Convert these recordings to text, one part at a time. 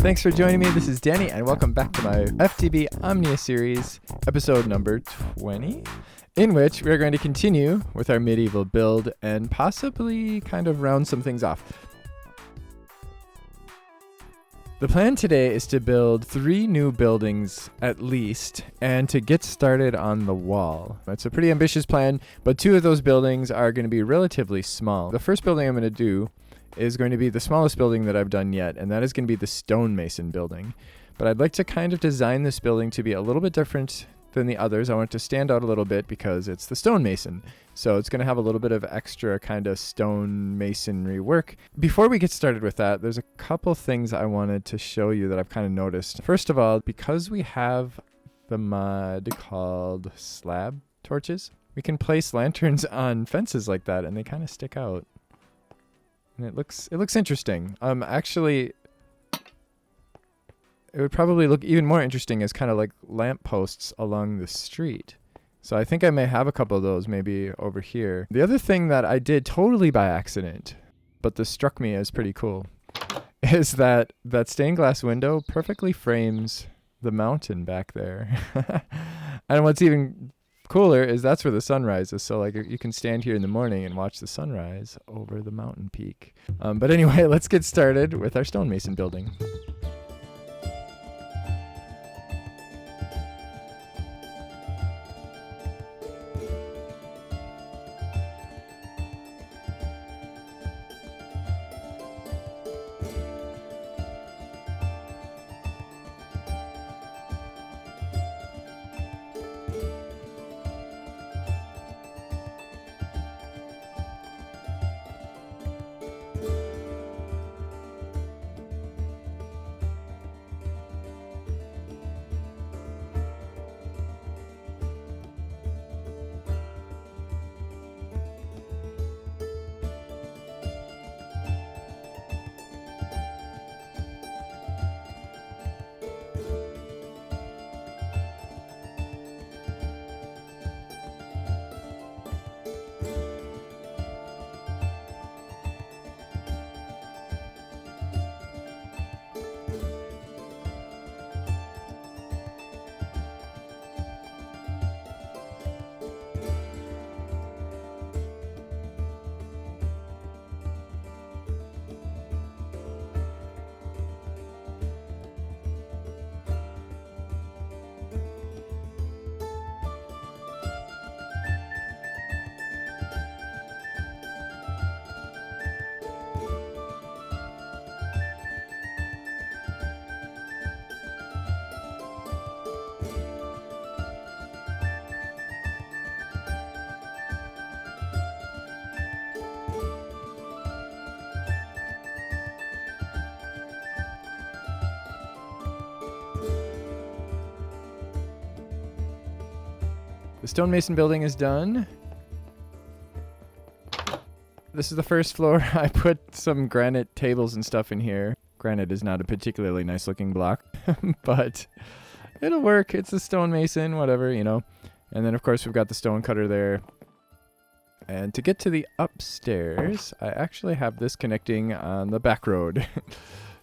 Thanks for joining me. This is Danny, and welcome back to my FTB Omnia series, episode number 20, in which we're going to continue with our medieval build and possibly kind of round some things off. The plan today is to build 3 new buildings at least, and to get started on the wall. It's a pretty ambitious plan, but 2 of those buildings are going to be relatively small. The first building I'm going to do is going to be the smallest building that I've done yet, and that is going to be the stonemason building. But I'd like to kind of design this building to be a little bit different than the others. I want it to stand out a little bit because it's the stonemason. So it's going to have a little bit of extra kind of stonemasonry work. Before we get started with that, there's a couple things I wanted to show you that I've kind of noticed. First of all, because we have the mod called slab torches, we can place lanterns on fences like that and they kind of stick out. And it looks interesting. Actually, it would probably look even more interesting as kind of like lampposts along the street. So I think I may have a couple of those maybe over here. The other thing that I did totally by accident, but this struck me as pretty cool, is that stained glass window perfectly frames the mountain back there. And what's even cooler is that's where the sun rises. So like you can stand here in the morning and watch the sunrise over the mountain peak. But anyway, let's get started with our stonemason building. The stonemason building is done. This is the first floor. I put some granite tables and stuff in here. Granite is not a particularly nice looking block, but it'll work. It's a stonemason, whatever, you know. And then of course we've got the stone cutter there. And to get to the upstairs, I actually have this connecting on the back road.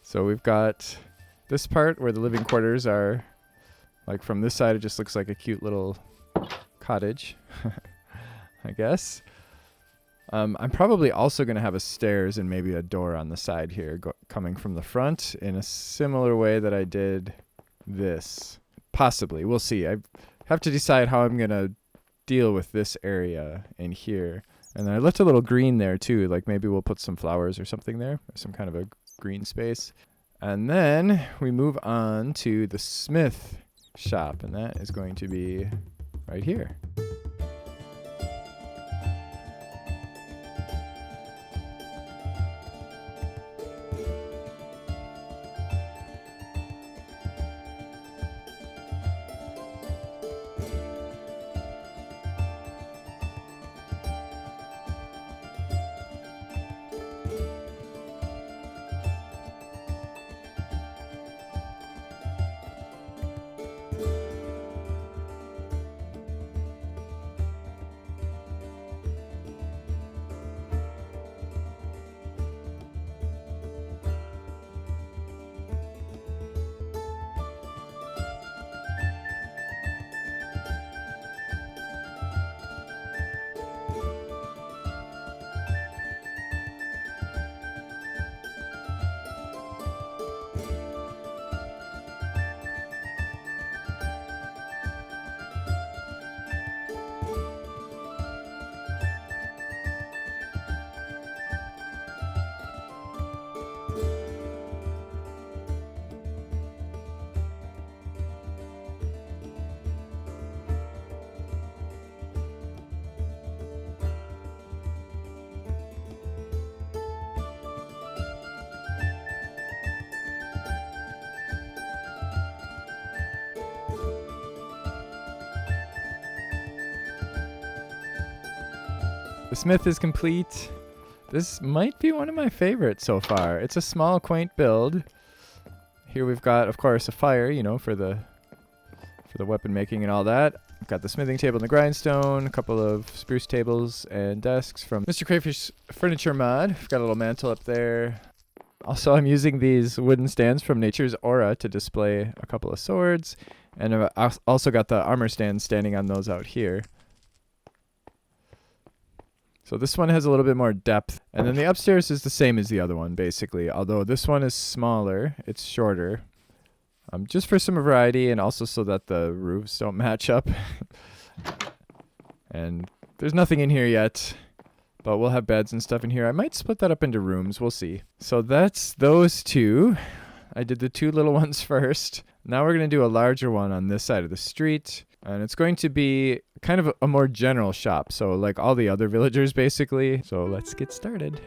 So we've got this part where the living quarters are. Like from this side, it just looks like a cute little cottage, I guess. I'm probably also going to have a stairs and maybe a door on the side here coming from the front in a similar way that I did this. Possibly. We'll see. I have to decide how I'm going to deal with this area in here. And then I left a little green there too. Like maybe we'll put some flowers or something there. Some kind of a green space. And then we move on to the smith shop. And that is going to be right here. The smith is complete. This might be one of my favorites so far. It's a small, quaint build. Here we've got, of course, a fire, you know, for the weapon making and all that. We've got the smithing table and the grindstone, a couple of spruce tables and desks from Mr. Crayfish Furniture Mod. We've got a little mantle up there. Also, I'm using these wooden stands from Nature's Aura to display a couple of swords. And I've also got the armor stands standing on those out here. So this one has a little bit more depth. And then the upstairs is the same as the other one, basically. Although this one is smaller. It's shorter. Just for some variety and also so that the roofs don't match up. And there's nothing in here yet. But we'll have beds and stuff in here. I might split that up into rooms. We'll see. So that's those two. I did the two little ones first. Now we're going to do a larger one on this side of the street. And it's going to be kind of a more general shop. So like all the other villagers, basically. So let's get started.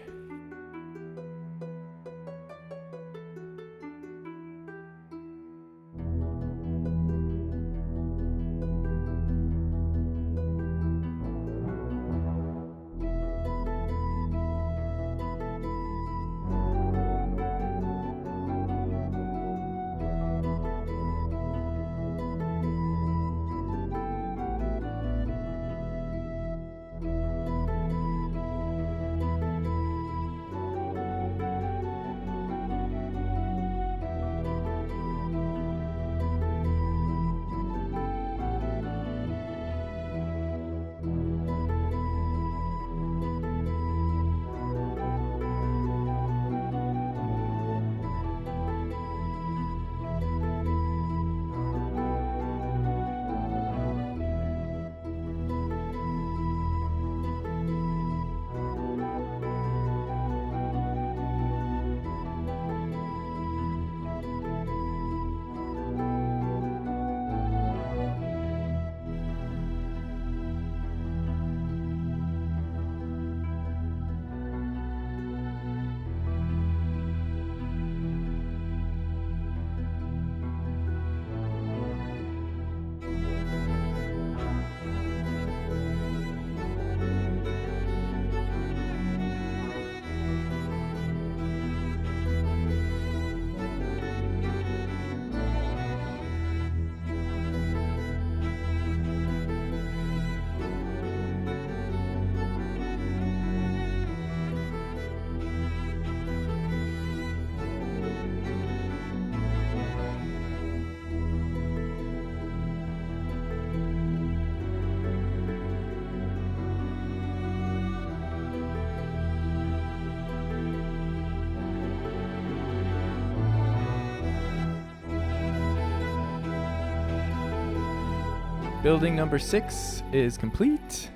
Building number 6 is complete.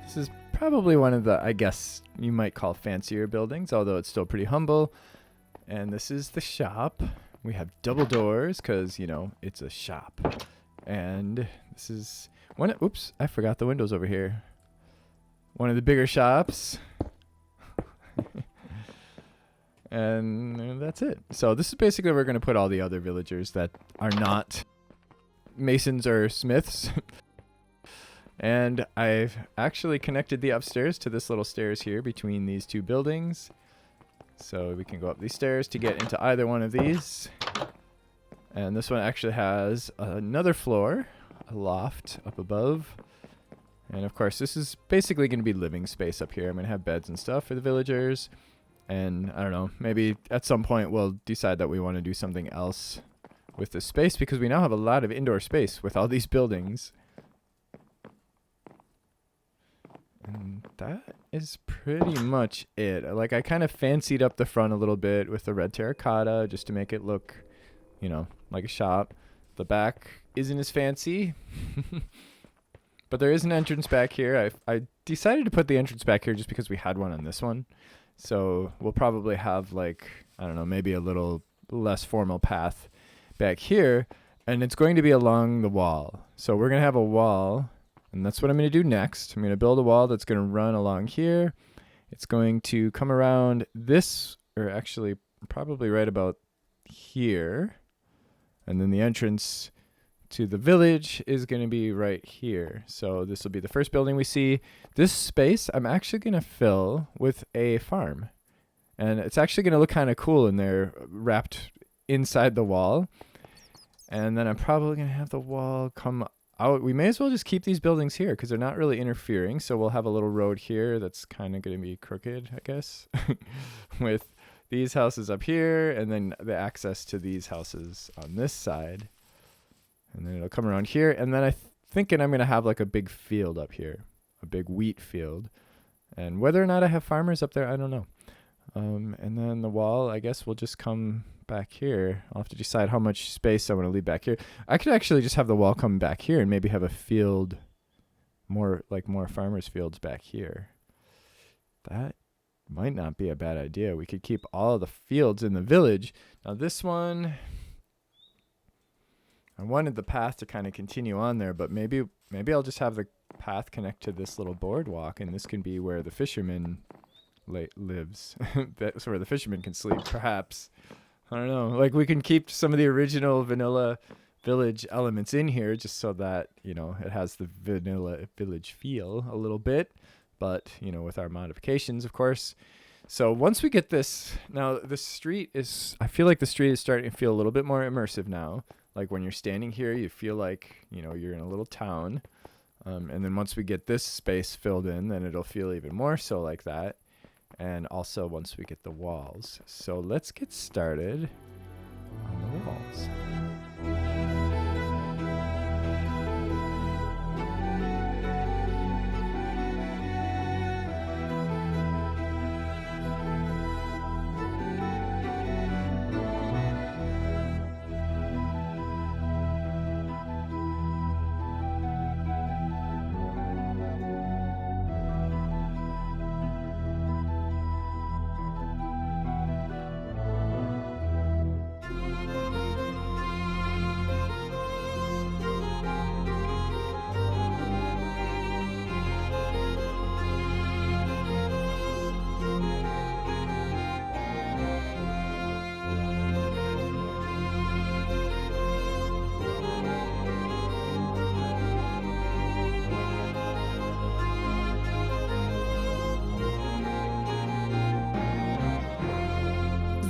This is probably one of the, I guess you might call fancier buildings, although it's still pretty humble. And this is the shop. We have double doors because, you know, it's a shop. And this is one. Oops, I forgot the windows over here. One of the bigger shops. And that's it. So this is basically where we're going to put all the other villagers that are not masons or smiths. And I've actually connected the upstairs to this little stairs here between these two buildings. So we can go up these stairs to get into either one of these. And this one actually has another floor, a loft up above. And of course, this is basically going to be living space up here. I'm going to have beds and stuff for the villagers. And I don't know, maybe at some point we'll decide that we want to do something else with this space because we now have a lot of indoor space with all these buildings. And that is pretty much it. Like, I kind of fancied up the front a little bit with the red terracotta just to make it look, you know, like a shop. The back isn't as fancy. But there is an entrance back here. I decided to put the entrance back here just because we had one on this one. So we'll probably have, like, I don't know, maybe a little less formal path back here. And it's going to be along the wall. So we're going to have a wall. And that's what I'm going to do next. I'm going to build a wall that's going to run along here. It's going to come around this, or actually probably right about here. And then the entrance to the village is going to be right here. So this will be the first building we see. This space I'm actually going to fill with a farm. And it's actually going to look kind of cool in there, wrapped inside the wall. And then I'm probably going to have the wall come out. We may as well just keep these buildings here because they're not really interfering. So we'll have a little road here that's kind of going to be crooked, I guess, with these houses up here and then the access to these houses on this side. And then it'll come around here. And then thinking I'm going to have like a big field up here, a big wheat field. And whether or not I have farmers up there, I don't know. And then the wall, I guess, will just come back here. I'll have to decide how much space I want to leave back here. I could actually just have the wall come back here and maybe have a field, more farmers' fields back here. That might not be a bad idea. We could keep all the fields in the village. Now this one, I wanted the path to kind of continue on there, but maybe I'll just have the path connect to this little boardwalk, and this can be where the fisherman lives. That's where the fisherman can sleep, perhaps. I don't know. Like, we can keep some of the original vanilla village elements in here just so that, it has the vanilla village feel a little bit, but, with our modifications, of course. So once we get this, now the street I feel like the street is starting to feel a little bit more immersive now. Like when you're standing here, you feel like, you're in a little town. And then once we get this space filled in, then it'll feel even more so like that. And also once we get the walls. So let's get started on the walls.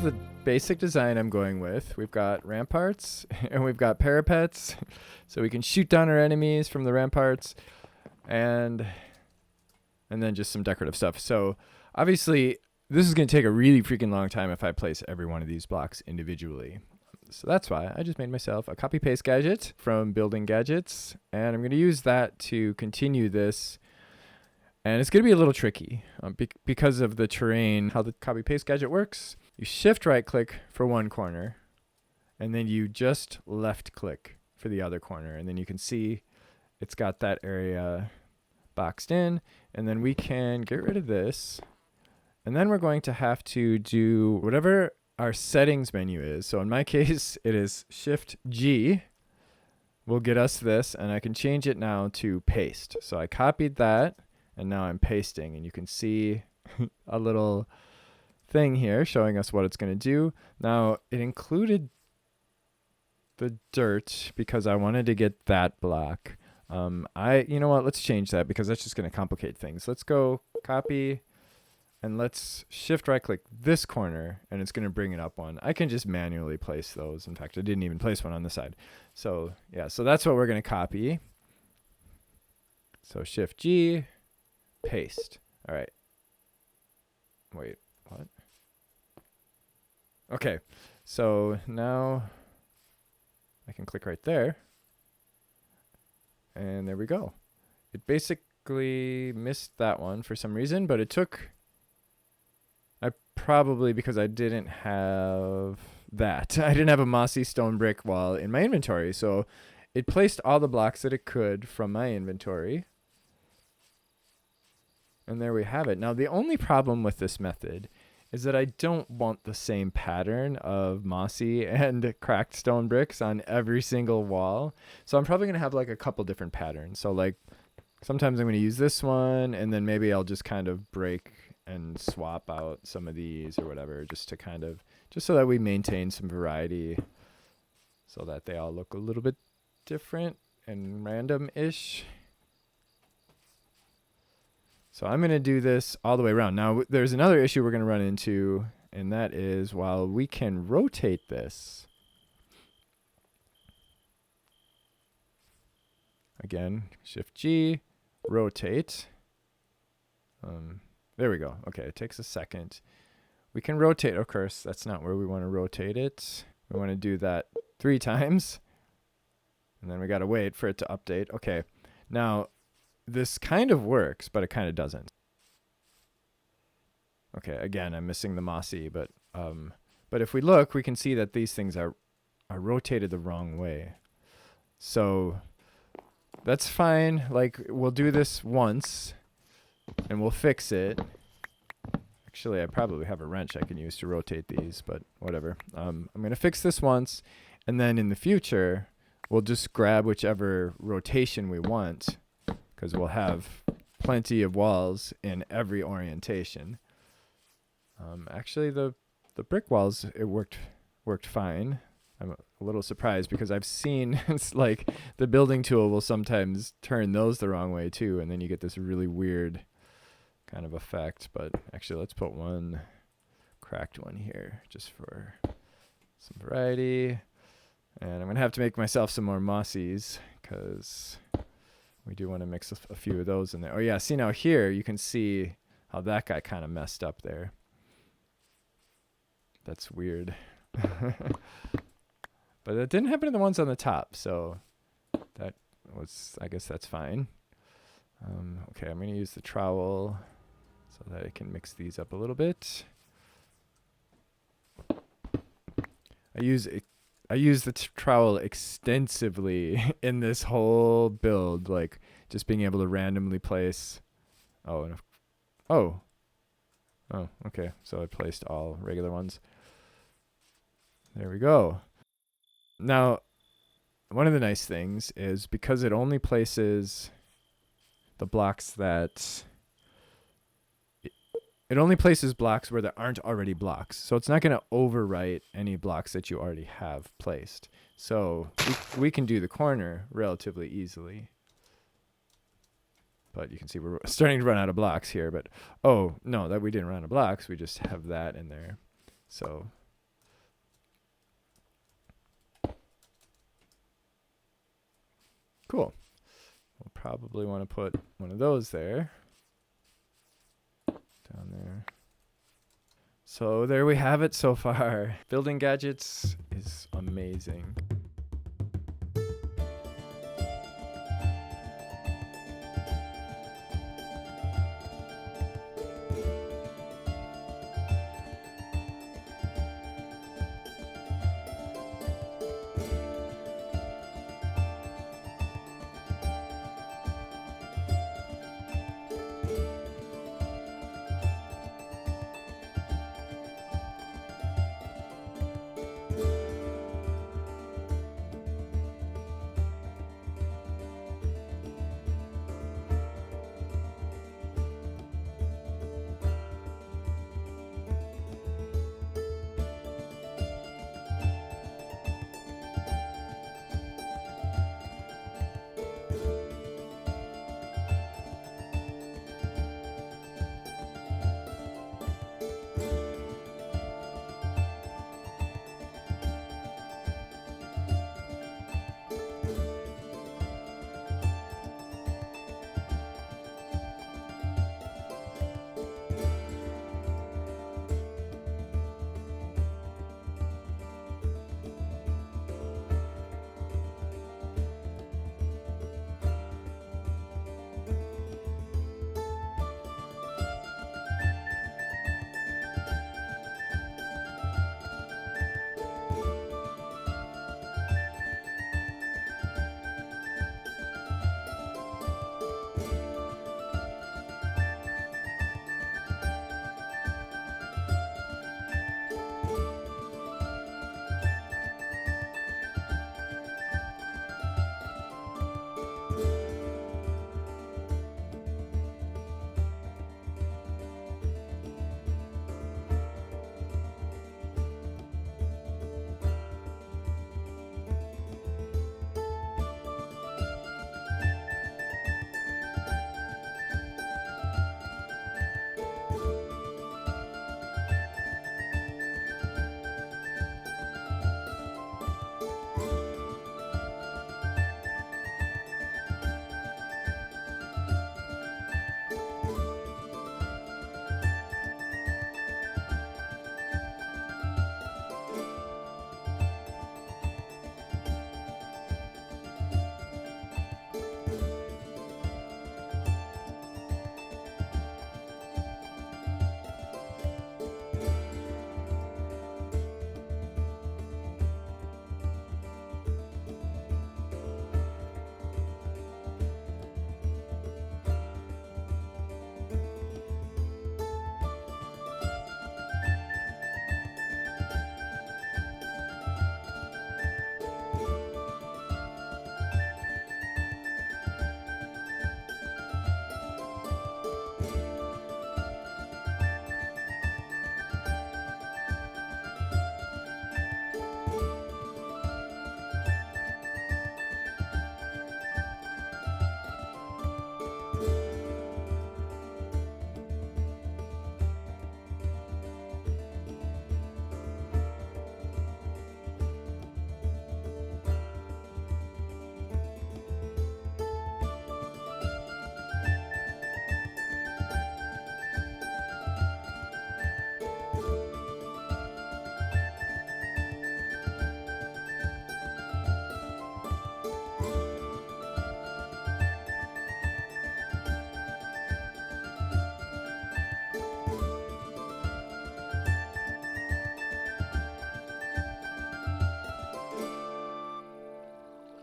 The basic design I'm going with. We've got ramparts and we've got parapets so we can shoot down our enemies from the ramparts, and then just some decorative stuff. So obviously this is going to take a really freaking long time if I place every one of these blocks individually. So that's why I just made myself a copy paste gadget from building gadgets, and I'm going to use that to continue this. And it's going to be a little tricky because of the terrain. How the copy paste gadget works: you shift right click for one corner, and then you just left click for the other corner. And then you can see it's got that area boxed in. And then we can get rid of this. And then we're going to have to do whatever our settings menu is. So in my case, it is Shift G will get us this. And I can change it now to paste. So I copied that. And now I'm pasting, and you can see a little thing here showing us what it's going to do. Now, it included the dirt because I wanted to get that block. You know what? Let's change that because that's just going to complicate things. Let's go copy, and let's shift right click this corner, and it's going to bring it up one. I can just manually place those. In fact, I didn't even place one on the side. So yeah, so that's what we're going to copy. So Shift G. Paste. All right. Wait, what? Okay. So now I can click right there. And there we go. It basically missed that one for some reason, but it took, because I didn't have that. I didn't have a mossy stone brick wall in my inventory. So it placed all the blocks that it could from my inventory. And there we have it. Now, the only problem with this method is that I don't want the same pattern of mossy and cracked stone bricks on every single wall. So I'm probably going to have like a couple different patterns. So like sometimes I'm going to use this one, and then maybe I'll just kind of break and swap out some of these or whatever, just so that we maintain some variety so that they all look a little bit different and random-ish. So I'm going to do this all the way around. Now, there's another issue we're going to run into, and that is while we can rotate this, again, Shift-G, rotate. There we go. Okay, it takes a second. We can rotate. Of course, that's not where we want to rotate it. We want to do that 3 times. And then we got to wait for it to update. Okay, now this kind of works, but it kind of doesn't. Okay, again, I'm missing the mossy, but if we look, we can see that these things are rotated the wrong way. So that's fine. Like, we'll do this once, and we'll fix it. Actually, I probably have a wrench I can use to rotate these, but whatever. I'm going to fix this once, and then in the future, we'll just grab whichever rotation we want, because we'll have plenty of walls in every orientation. Actually, the brick walls, it worked fine. I'm a little surprised because I've seen it's like the building tool will sometimes turn those the wrong way too, and then you get this really weird kind of effect. But actually, let's put one cracked one here just for some variety. And I'm going to have to make myself some more mossies because we do want to mix a few of those in there. Oh yeah, see now here you can see how that got kind of messed up there. That's weird. But it didn't happen to the ones on the top, so that was, I guess that's fine. Okay, I'm going to use the trowel so that I can mix these up a little bit. I use the trowel extensively in this whole build, like just being able to randomly place. Oh, okay. So I placed all regular ones. There we go. Now, one of the nice things is because it only places the blocks that it only places blocks where there aren't already blocks. So it's not going to overwrite any blocks that you already have placed. So we can do the corner relatively easily. But you can see we're starting to run out of blocks here. But, oh, no, that we didn't run out of blocks. We just have that in there. So cool. We'll probably want to put one of those there. Down there. So there we have it so far. Building gadgets is amazing.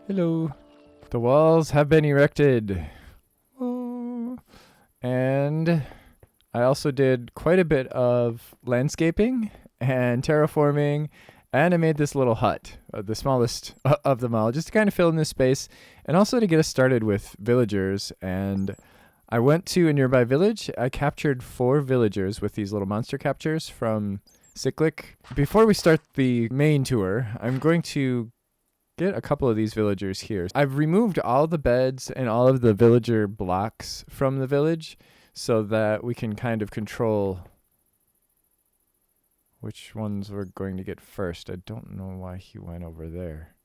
Hello. The walls have been erected. Oh. And I also did quite a bit of landscaping and terraforming, and I made this little hut, the smallest of them all, just to kind of fill in this space, and also to get us started with villagers. And I went to a nearby village. I captured 4 villagers with these little monster captures from Cyclic. Before we start the main tour, I'm going to get a couple of these villagers here. I've removed all the beds and all of the villager blocks from the village so that we can kind of control which ones we're going to get first. I don't know why he went over there.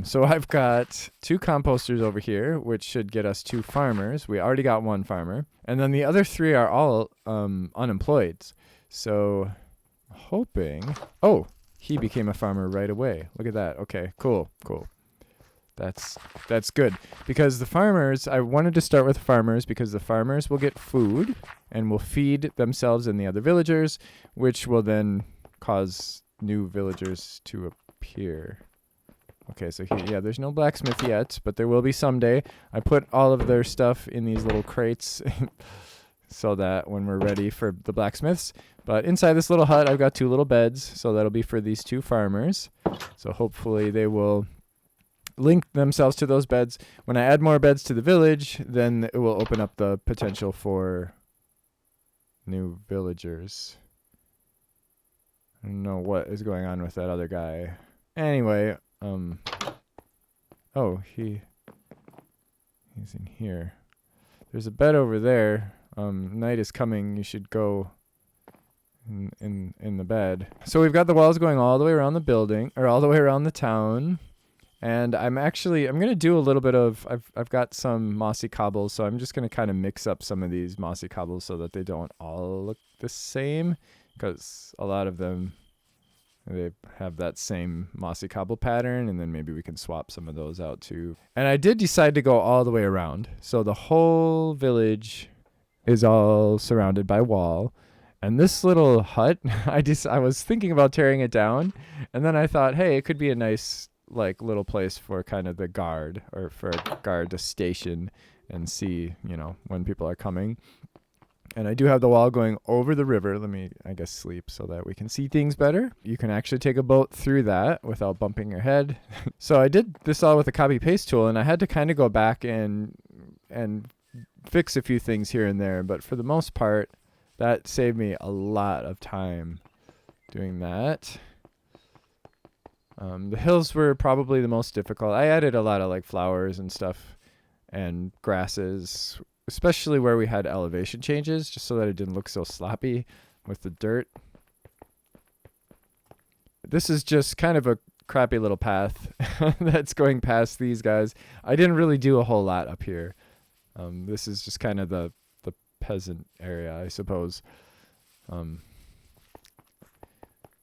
So I've got 2 composters over here, which should get us 2 farmers. We already got 1 farmer. And then the other 3 are all unemployed. So hoping... Oh, he became a farmer right away. Look at that. Okay, cool. That's good. Because the farmers, I wanted to start with farmers because the farmers will get food and will feed themselves and the other villagers, which will then cause new villagers to appear. Okay, so here, there's no blacksmith yet, but there will be someday. I put all of their stuff in these little crates so that when we're ready for the blacksmiths. But inside this little hut, I've got 2 little beds, so that'll be for these 2 farmers. So hopefully they will link themselves to those beds. When I add more beds to the village, then it will open up the potential for new villagers. I don't know what is going on with that other guy. Anyway, oh, he's in here. There's a bed over there. Night is coming. You should go in the bed. So we've got the walls going all the way around the building, or all the way around the town. And I'm going to do a little bit of, I've got some mossy cobbles, so I'm just going to kind of mix up some of these mossy cobbles so that they don't all look the same, because a lot of them, they have that same mossy cobble pattern, and then maybe we can swap some of those out too. And I did decide to go all the way around. So the whole village is all surrounded by wall. And this little hut, I was thinking about tearing it down, and then I thought, hey, it could be a nice little place for kind of the guard, or for a guard to station and see, when people are coming. And I do have the wall going over the river. Let me, I guess, sleep so that we can see things better. You can actually take a boat through that without bumping your head. So I did this all with a copy paste tool, and I had to kind of go back and fix a few things here and there. But for the most part, that saved me a lot of time doing that. The hills were probably the most difficult. I added a lot of flowers and stuff and grasses, especially where we had elevation changes, just so that it didn't look so sloppy with the dirt. This is just kind of a crappy little path that's going past these guys. I didn't really do a whole lot up here. This is just kind of the peasant area, I suppose.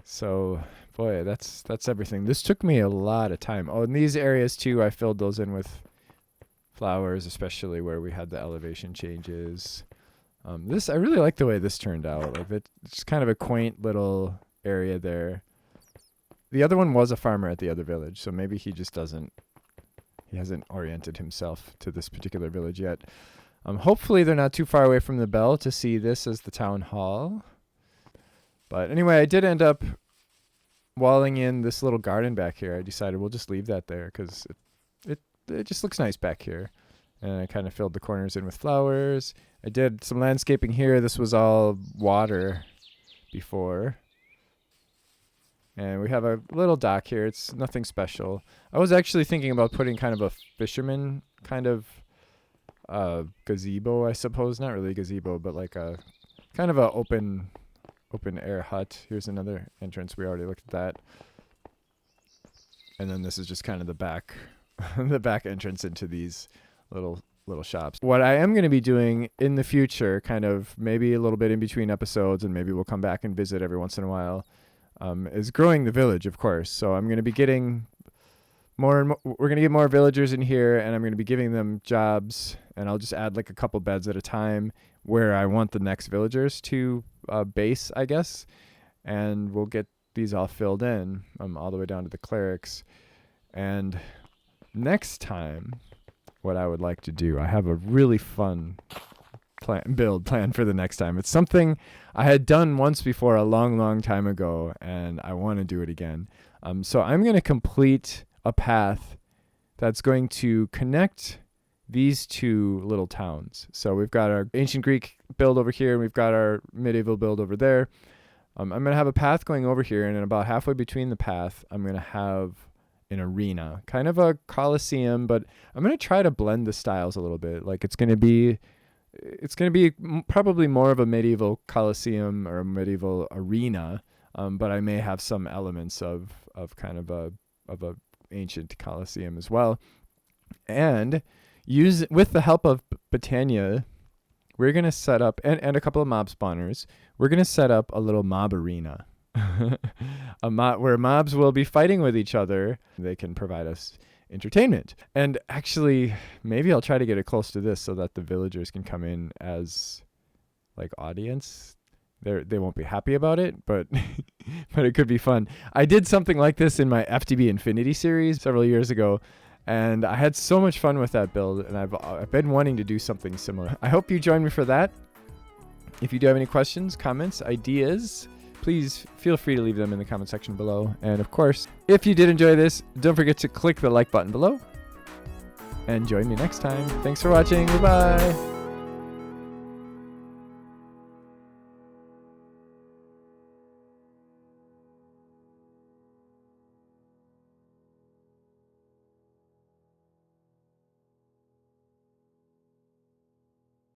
So, boy, that's everything. This took me a lot of time. Oh, and these areas too, I filled those in with flowers, especially where we had the elevation changes. I really like the way this turned out. It's kind of a quaint little area there. The other one was a farmer at the other village, so maybe he hasn't oriented himself to this particular village yet. Hopefully they're not too far away from the bell to see this as the town hall. But anyway, I did end up walling in this little garden back here. I decided we'll just leave that there because it just looks nice back here. And I kind of filled the corners in with flowers. I did some landscaping here. This was all water before. And we have a little dock here. It's nothing special. I was actually thinking about putting kind of a fisherman kind of gazebo, I suppose. Not really a gazebo, but like a kind of a open air hut. Here's another entrance. We already looked at that. And then this is just kind of the back the back entrance into these little shops. What I am going to be doing in the future, kind of maybe a little bit in between episodes, and maybe we'll come back and visit every once in a while, is growing the village, of course. So I'm going to be getting more and more, we're going to get more villagers in here, and I'm going to be giving them jobs, and I'll just add a couple beds at a time where I want the next villagers to base, I guess, and we'll get these all filled in all the way down to the clerics. And next time, what I would like to do, I have a really fun build plan for the next time. It's something I had done once before a long time ago, and I want to do it again. So I'm going to complete a path that's going to connect these two little towns. So we've got our ancient Greek build over here, and we've got our medieval build over there. I'm going to have a path going over here, and then about halfway between the path, I'm going to have an arena, kind of a coliseum, but I'm going to try to blend the styles a little bit. Like it's going to be probably more of a medieval coliseum or a medieval arena, but I may have some elements of kind of a ancient coliseum as well. And with the help of Botania, we're going to set up, and a couple of mob spawners, we're going to set up a little mob arena. Where mobs will be fighting with each other. They can provide us entertainment. And actually, maybe I'll try to get it close to this so that the villagers can come in as like audience. They won't be happy about it, but but it could be fun. I did something like this in my FTB Infinity series several years ago, and I had so much fun with that build, and I've been wanting to do something similar. I hope you join me for that. If you do have any questions, comments, ideas, please feel free to leave them in the comment section below. And of course, if you did enjoy this, don't forget to click the like button below and join me next time. Thanks for watching. Bye-bye.